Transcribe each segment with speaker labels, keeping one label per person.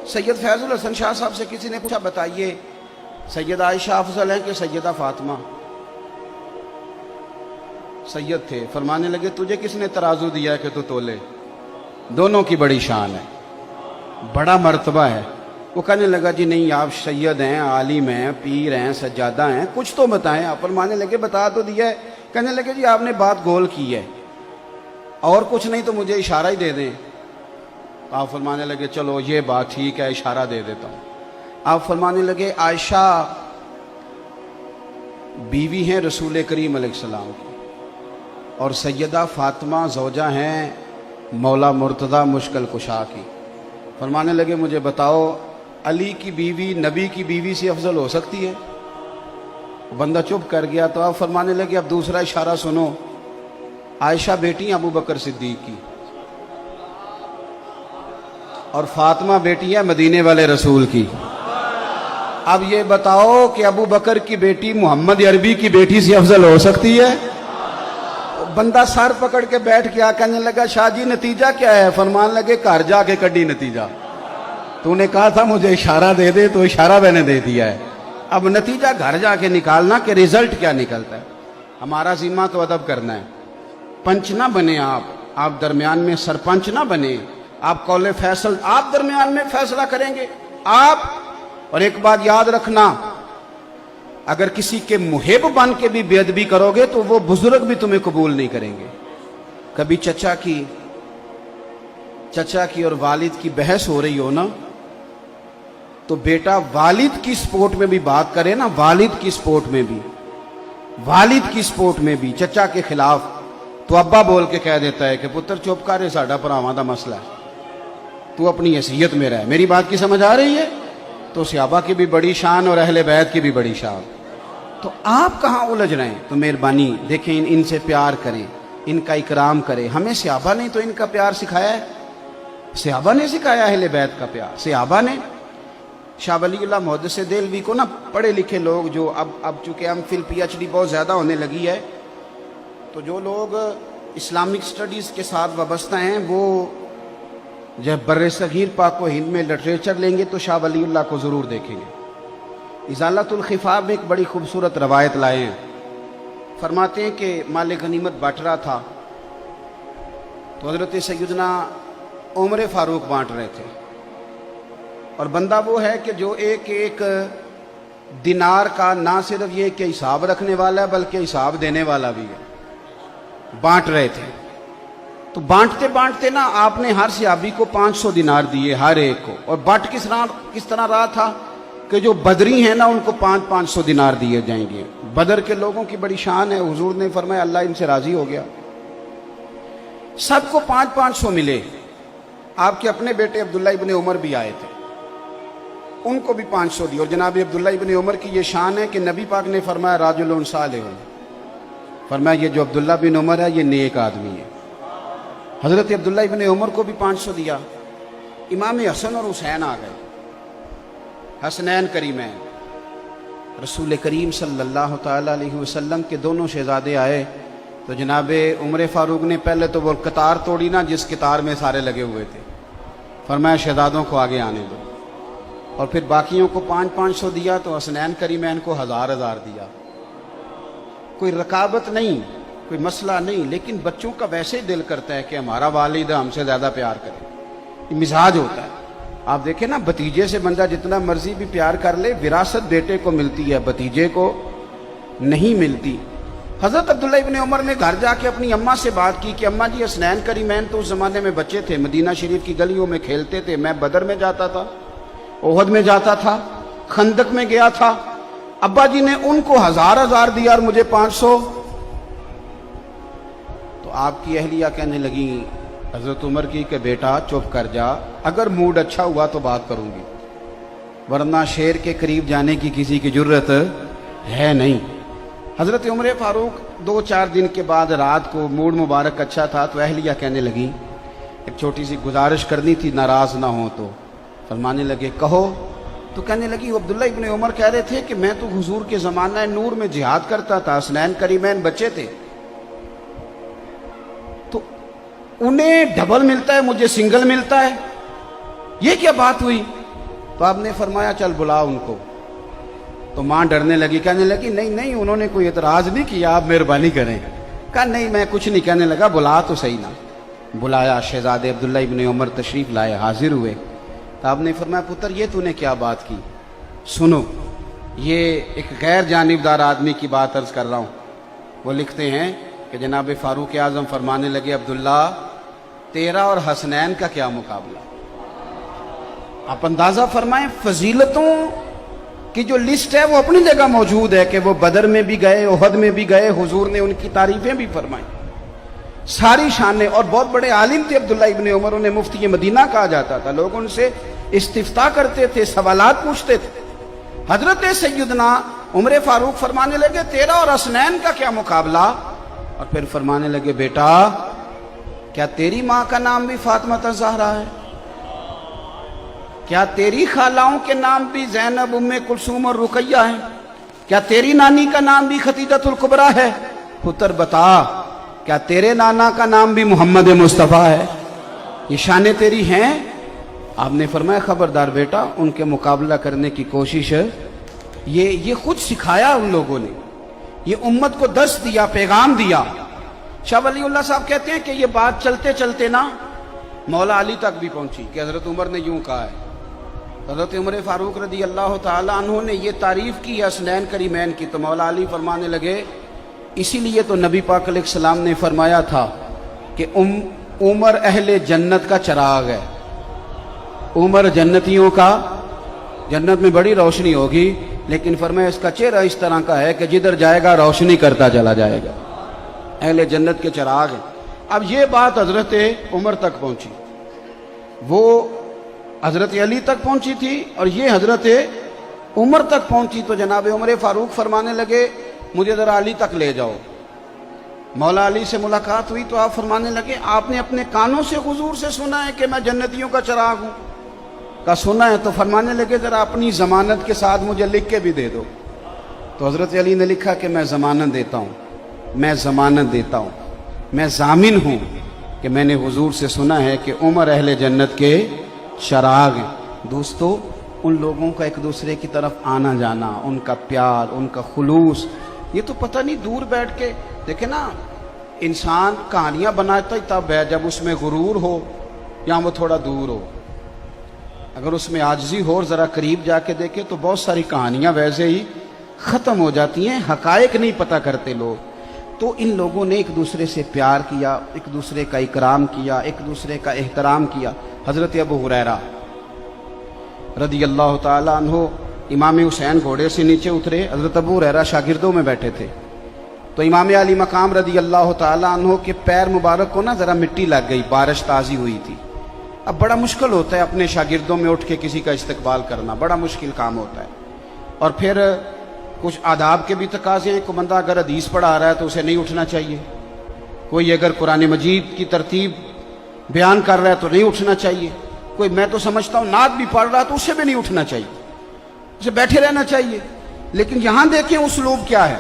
Speaker 1: سید فیض الحسن شاہ صاحب سے کسی نے پوچھا بتائیے سید عائشہ افضل ہیں کہ سیدہ فاطمہ؟ سید تھے، فرمانے لگے تجھے کس نے ترازو دیا ہے کہ تو تولے؟ دونوں کی بڑی شان ہے، بڑا مرتبہ ہے۔ وہ کہنے لگا جی نہیں، آپ سید ہیں، عالم ہیں، پیر ہیں، سجادہ ہیں، کچھ تو بتائیں۔ آپ فرمانے لگے بتا تو دیا ہے۔ کہنے لگے جی آپ نے بات گول کی ہے، اور کچھ نہیں تو مجھے اشارہ ہی دے دیں۔ آپ فرمانے لگے چلو یہ بات ٹھیک ہے، اشارہ دے دیتا ہوں۔ آپ فرمانے لگے عائشہ بیوی ہیں رسول کریم علیہ السلام کی، اور سیدہ فاطمہ زوجہ ہیں مولا مرتضی مشکل کشا کی۔ فرمانے لگے مجھے بتاؤ علی کی بیوی نبی کی بیوی سے افضل ہو سکتی ہے؟ بندہ چپ کر گیا۔ تو آپ فرمانے لگے اب دوسرا اشارہ سنو، عائشہ بیٹی ابو بکر صدیق کی، اور فاطمہ بیٹی ہے مدینے والے رسول کی۔ اب یہ بتاؤ کہ ابو بکر کی بیٹی محمد عربی کی بیٹی سے افضل ہو سکتی ہے؟ بندہ سر پکڑ کے بیٹھ گیا، کہنے لگا شاہ جی نتیجہ کیا ہے؟ فرمان لگے گھر جا کے کڈی نتیجہ، تو نے کہا تھا مجھے اشارہ دے دے، تو اشارہ میں نے دے دیا ہے، اب نتیجہ گھر جا کے نکالنا کہ رزلٹ کیا نکلتا ہے۔ ہمارا ذمہ تو ادب کرنا ہے، پنچ نہ بنے آپ درمیان میں سرپنچ نہ بنے، آپ قول فیصل آپ درمیان میں فیصلہ کریں گے آپ۔ اور ایک بات یاد رکھنا، اگر کسی کے محب بن کے بھی بے ادبی کرو گے تو وہ بزرگ بھی تمہیں قبول نہیں کریں گے۔ کبھی چچا کی اور والد کی بحث ہو رہی ہو نا، تو بیٹا والد کی سپورٹ میں بھی بات کرے نا، والد کی سپورٹ میں بھی چچا کے خلاف، تو ابا بول کے کہہ دیتا ہے کہ پتر چپ کر، ساڈا بھراواں دا مسئلہ ہے، تو اپنی حیثیت میں رہ۔ میری بات کی سمجھ آ رہی ہے؟ تو صحابہ کی بھی بڑی شان اور اہل بیت کی بھی بڑی شان، تو آپ کہاں الجھ رہے ہیں؟ تو مہربانی دیکھیں، ان سے پیار کریں، ان کا اکرام کریں۔ ہمیں صحابہ نے تو ان کا پیار سکھایا ہے، صحابہ نے سکھایا اہل بیت کا پیار، صحابہ نے۔ شاہ ولی اللہ محدث دہلوی کو نا پڑھے لکھے لوگ جو اب چونکہ M Phil P H D بہت زیادہ ہونے لگی ہے، تو جو لوگ اسلامک سٹڈیز کے ساتھ وابستہ ہیں وہ جب بر صغیر پاک و ہند میں لٹریچر لیں گے تو شاہ ولی اللہ کو ضرور دیکھیں گے۔ ازالۃ الخفا میں ایک بڑی خوبصورت روایت لائے ہیں، فرماتے ہیں کہ مال غنیمت بانٹ رہا تھا تو حضرت سیدنا عمر فاروق بانٹ رہے تھے، اور بندہ وہ ہے کہ جو ایک ایک دینار کا نہ صرف یہ کہ حساب رکھنے والا ہے بلکہ حساب دینے والا بھی ہے۔ بانٹ رہے تھے تو بانٹتے نا آپ نے ہر صحابی کو 500 دینار دیے ہر ایک کو، اور بٹ کس طرح رہا تھا کہ جو بدری ہیں نا ان کو 500 دینار دیے جائیں گے۔ بدر کے لوگوں کی بڑی شان ہے، حضور نے فرمایا اللہ ان سے راضی ہو گیا، سب کو 500 ملے۔ آپ کے اپنے بیٹے عبداللہ ابن عمر بھی آئے تھے، ان کو بھی 500 دی، اور جناب عبداللہ ابن عمر کی یہ شان ہے کہ نبی پاک نے فرمایا راجل صالح، فرمایا یہ جو عبداللہ بن عمر ہے یہ نیک آدمی ہے۔ حضرت عبداللہ ابن عمر کو بھی 500 دیا۔ امام حسن اور حسین آ گئے، حسنین کریمین، رسول کریم صلی اللہ تعالی علیہ وسلم کے دونوں شہزادے آئے تو جناب عمر فاروق نے پہلے تو وہ قطار توڑی نا جس قطار میں سارے لگے ہوئے تھے، فرمایا شہزادوں کو آگے آنے دو، اور پھر باقیوں کو 500 دیا، تو حسنین کریمین کو 1000 دیا۔ کوئی رکابت نہیں، کوئی مسئلہ نہیں، لیکن بچوں کا ویسے دل کرتا ہے کہ ہمارا والد ہم سے زیادہ پیار کرے، یہ مزاج ہوتا ہے۔ آپ دیکھیں نا، بھتیجے سے بندہ جتنا مرضی بھی پیار کر لے، وراثت بیٹے کو ملتی ہے، بھتیجے کو نہیں ملتی۔ حضرت عبداللہ ابن عمر نے گھر جا کے اپنی اماں سے بات کی کہ اماں جی حسنین کریمین تو اس زمانے میں بچے تھے، مدینہ شریف کی گلیوں میں کھیلتے تھے، میں بدر میں جاتا تھا، احد میں جاتا تھا، خندق میں گیا تھا، ابا جی نے ان کو 1000 دیا اور مجھے 500۔ تو آپ کی اہلیہ کہنے لگی حضرت عمر کی کہ بیٹا چپ کر جا، اگر موڈ اچھا ہوا تو بات کروں گی، ورنہ شیر کے قریب جانے کی کسی کی جرت ہے نہیں۔ حضرت عمر فاروق 2-4 دن کے بعد رات کو موڈ مبارک اچھا تھا تو اہلیہ کہنے لگی ایک چھوٹی سی گزارش کرنی تھی، ناراض نہ ہو تو۔ فرمانے لگے کہو۔ تو کہنے لگی عبداللہ ابن عمر کہہ رہے تھے کہ میں تو حضور کے زمانہ نور میں جہاد کرتا تھا، حسنین کریمین بچے تھے، تو انہیں ڈبل ملتا ہے مجھے سنگل ملتا ہے، یہ کیا بات ہوئی؟ تو آپ نے فرمایا چل بلا ان کو. تو ماں ڈرنے لگی, کہنے لگی نہیں نہیں انہوں نے کوئی اعتراض نہیں کیا, آپ مہربانی کریں. کہا نہیں میں کچھ نہیں. کہنے لگا بلا تو صحیح نا. بلایا, شہزادے عبداللہ ابن عمر تشریف لائے, حاضر ہوئے. تو آپ نے فرمایا پتر یہ تو نے کیا بات کی, سنو یہ ایک غیر جانبدار آدمی کی بات عرض کر رہا ہوں. وہ لکھتے ہیں کہ جناب فاروق اعظم فرمانے لگے عبداللہ تیرا اور حسنین کا کیا مقابلہ. آپ اندازہ فرمائیں فضیلتوں کی جو لسٹ ہے وہ اپنی جگہ موجود ہے کہ وہ بدر میں بھی گئے, احد میں بھی گئے, حضور نے ان کی تعریفیں بھی فرمائیں, ساری شانیں. اور بہت بڑے عالم تھے عبداللہ ابن عمر, انہیں مفتی مدینہ کہا جاتا تھا. لوگ ان سے استفتاء کرتے تھے, سوالات پوچھتے تھے. حضرت سیدنا عمر فاروق فرمانے لگے تیرا اور حسنین کا کیا مقابلہ. اور پھر فرمانے لگے بیٹا کیا تیری ماں کا نام بھی فاطمہ الزہرا ہے؟ کیا تیری خالاؤں کے نام بھی زینب, ام کلثوم اور رقیہ ہیں؟ کیا تیری نانی کا نام بھی خدیجۃ الکبریٰ ہے؟ پتر بتا کیا تیرے نانا کا نام بھی محمد مصطفیٰ ہے؟ یہ شانیں تیری ہیں. آپ نے فرمایا خبردار بیٹا ان کے مقابلہ کرنے کی کوشش. یہ خود سکھایا ان لوگوں نے, یہ امت کو درس دیا, پیغام دیا. شاہ ولی اللہ صاحب کہتے ہیں کہ یہ بات چلتے چلتے نا مولا علی تک بھی پہنچی کہ حضرت عمر نے یوں کہا ہے. حضرت عمر فاروق رضی اللہ تعالیٰ عنہ نے یہ تعریف کی حسنین کریمین کی, تو مولا علی فرمانے لگے اسی لیے تو نبی پاک علیہ السلام نے فرمایا تھا کہ عمر اہل جنت کا چراغ ہے. عمر جنتیوں کا, جنت میں بڑی روشنی ہوگی, لیکن فرمایا اس کا چہرہ اس طرح کا ہے کہ جدھر جائے گا روشنی کرتا چلا جائے گا. اہل جنت کے چراغ ہیں. اب یہ بات حضرت عمر تک پہنچی, وہ حضرت علی تک پہنچی تھی, اور یہ حضرت عمر تک پہنچی. تو جناب عمر فاروق فرمانے لگے مجھے ذرا علی تک لے جاؤ. مولا علی سے ملاقات ہوئی تو آپ فرمانے لگے آپ نے اپنے کانوں سے حضور سے سنا ہے کہ میں جنتیوں کا چراغ ہوں؟ کا سنا ہے. تو فرمانے لگے ذرا اپنی ضمانت کے ساتھ مجھے لکھ کے بھی دے دو. تو حضرت علی نے لکھا کہ میں ضمانت دیتا ہوں, میں ضمانت دیتا ہوں, میں ضامن ہوں کہ میں نے حضور سے سنا ہے کہ عمر اہل جنت کے چراغ ہیں. دوستو ان لوگوں کا ایک دوسرے کی طرف آنا جانا, ان کا پیار, ان کا خلوص, یہ تو پتہ نہیں دور بیٹھ کے دیکھیں نا, انسان کہانیاں بناتا ہی تب ہے جب اس میں غرور ہو یا وہ تھوڑا دور ہو. اگر اس میں عاجزی ہو اور ذرا قریب جا کے دیکھے تو بہت ساری کہانیاں ویسے ہی ختم ہو جاتی ہیں, حقائق نہیں پتہ کرتے لوگ. تو ان لوگوں نے ایک دوسرے سے پیار کیا, ایک دوسرے کا اکرام کیا, ایک دوسرے کا احترام کیا. حضرت ابو ہریرہ رضی اللہ تعالیٰ عنہ امام حسین گھوڑے سے نیچے اترے, حضرت ابو ہریرہ شاگردوں میں بیٹھے تھے. تو امام علی مقام رضی اللہ تعالیٰ عنہ کے پیر مبارک کو نا ذرا مٹی لگ گئی, بارش تازی ہوئی تھی. اب بڑا مشکل ہوتا ہے اپنے شاگردوں میں اٹھ کے کسی کا استقبال کرنا, بڑا مشکل کام ہوتا ہے. اور پھر کچھ آداب کے بھی تقاضے ہیں. کوئی بندہ اگر حدیث پڑھا رہا ہے تو اسے نہیں اٹھنا چاہیے, کوئی اگر قرآن مجید کی ترتیب بیان کر رہا ہے تو نہیں اٹھنا چاہیے, کوئی میں تو سمجھتا ہوں نعت بھی پڑھ رہا ہے تو اسے بھی نہیں اٹھنا چاہیے, اسے بیٹھے رہنا چاہیے. لیکن یہاں دیکھیں اسلوب کیا ہے.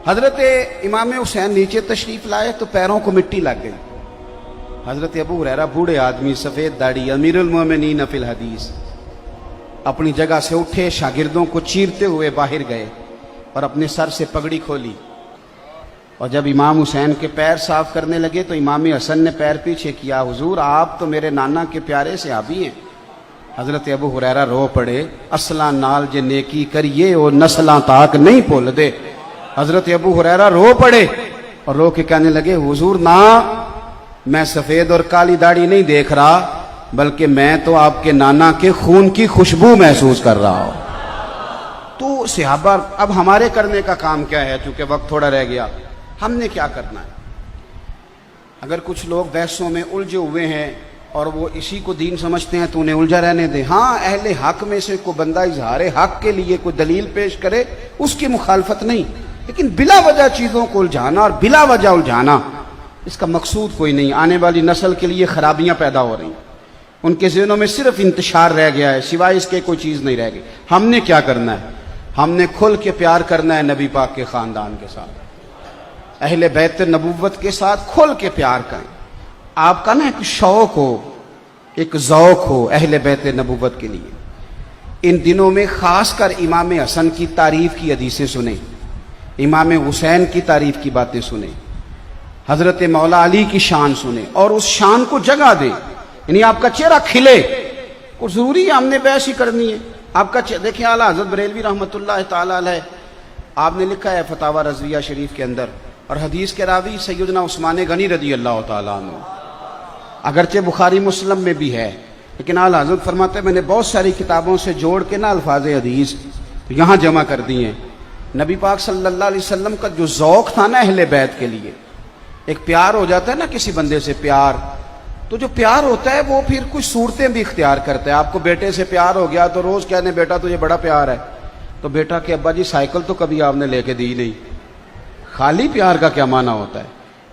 Speaker 1: حضرت امام حسین نیچے تشریف لائے تو پیروں کو مٹی لگ گئی. حضرت ابو ہریرہ بوڑھے آدمی, سفید داڑھی, امیر المومنین فی الحدیث, اپنی جگہ سے اٹھے, شاگردوں کو چیرتے ہوئے باہر گئے اور اپنے سر سے پگڑی کھولی. اور جب امام حسین کے پیر صاف کرنے لگے تو امام حسن نے پیر پیچھے کیا, حضور آپ تو میرے نانا کے پیارے صحابی ہیں. حضرت ابو ہریرہ رو پڑے, اصلاں نال جے نیکی کریے اور نسلاں تاک نہیں بھول دے. حضرت ابو ہریرہ رو پڑے اور رو کے کہنے لگے حضور نہ, میں سفید اور کالی داڑھی نہیں دیکھ رہا, بلکہ میں تو آپ کے نانا کے خون کی خوشبو محسوس کر رہا ہوں. تو صحابہ, اب ہمارے کرنے کا کام کیا ہے, چونکہ وقت تھوڑا رہ گیا, ہم نے کیا کرنا ہے. اگر کچھ لوگ بحثوں میں الجھے ہوئے ہیں اور وہ اسی کو دین سمجھتے ہیں تو انہیں الجھا رہنے دیں. ہاں اہل حق میں سے کوئی بندہ اظہار حق کے لیے کوئی دلیل پیش کرے, اس کی مخالفت نہیں, لیکن بلا وجہ چیزوں کو الجھانا اور بلا وجہ الجھانا, اس کا مقصود کوئی نہیں. آنے والی نسل کے لیے خرابیاں پیدا ہو رہی ہیں, ان کے ذہنوں میں صرف انتشار رہ گیا ہے, سوائے اس کے کوئی چیز نہیں رہ گئی. ہم نے کیا کرنا ہے, ہم نے کھل کے پیار کرنا ہے نبی پاک کے خاندان کے ساتھ, اہل بیت نبوت کے ساتھ کھل کے پیار کریں. آپ کا نا ایک شوق ہو, ایک ذوق ہو اہل بیت نبوت کے لیے. ان دنوں میں خاص کر امام حسن کی تعریف کی حدیثیں سنیں، امام حسین کی تعریف کی باتیں سنیں، حضرت مولا علی کی شان سنیں اور اس شان کو جگہ دیں، یعنی آپ کا چہرہ کھلے۔ اور ضروری ہے ہم نے بحث ہی کرنی ہے آپ کا دیکھیں اعلیٰ حضرت بریلوی رحمۃ اللہ تعالی علیہ، آپ نے لکھا ہے فتاوی رضویہ شریف کے اندر، اور حدیث کے راوی سیدنا عثمان غنی رضی اللہ تعالیٰ عنہ، اگرچہ بخاری مسلم میں بھی ہے، لیکن اعلیٰ حضرت فرماتے ہیں میں نے بہت ساری کتابوں سے جوڑ کے نا الفاظ حدیث یہاں جمع کر دی ہیں۔ نبی پاک صلی اللہ علیہ وسلم کا جو ذوق تھا نا اہل بیت کے لیے، ایک پیار ہو جاتا ہے نا کسی بندے سے پیار، تو جو پیار ہوتا ہے وہ پھر کچھ صورتیں بھی اختیار کرتا ہے۔ آپ کو بیٹے سے پیار ہو گیا تو روز کہنے بیٹا تجھے بڑا پیار ہے، تو بیٹا کہ ابا جی سائیکل تو کبھی آپ نے لے کے دی نہیں۔ خالی پیار کا کیا معنی ہوتا ہے؟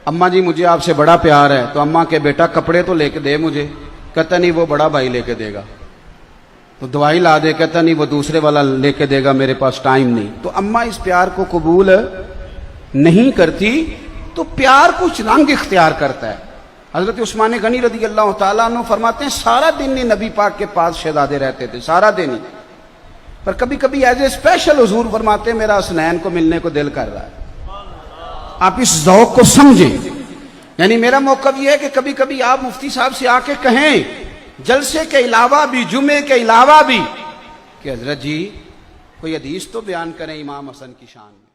Speaker 1: اماں جی مجھے آپ سے بڑا پیار ہے، تو اماں کہ بیٹا کپڑے تو لے کے دے مجھے، کہتا نہیں وہ بڑا بھائی لے کے دے گا، تو دوائی لا دے، کہتا نہیں وہ دوسرے والا لے کے دے گا، میرے پاس ٹائم نہیں۔ تو اماں اس پیار کو قبول نہیں کرتی، تو پیار کچھ رنگ اختیار کرتا ہے۔ حضرت عثمان غنی رضی اللہ تعالیٰ عنہ فرماتے ہیں سارا دن ہی نبی پاک کے پاس شہزادے رہتے تھے، سارا دن ہی، پر کبھی کبھی ایز اے اسپیشل حضور فرماتے ہیں میرا حسنین کو ملنے کو دل کر رہا ہے۔ آپ اس ذوق کو سمجھیں، یعنی میرا موقف یہ ہے کہ کبھی کبھی آپ مفتی صاحب سے آ کے کہیں جلسے کے علاوہ بھی، جمعے کے علاوہ بھی، کہ حضرت جی کوئی حدیث تو بیان کریں امام حسن کی شان میں۔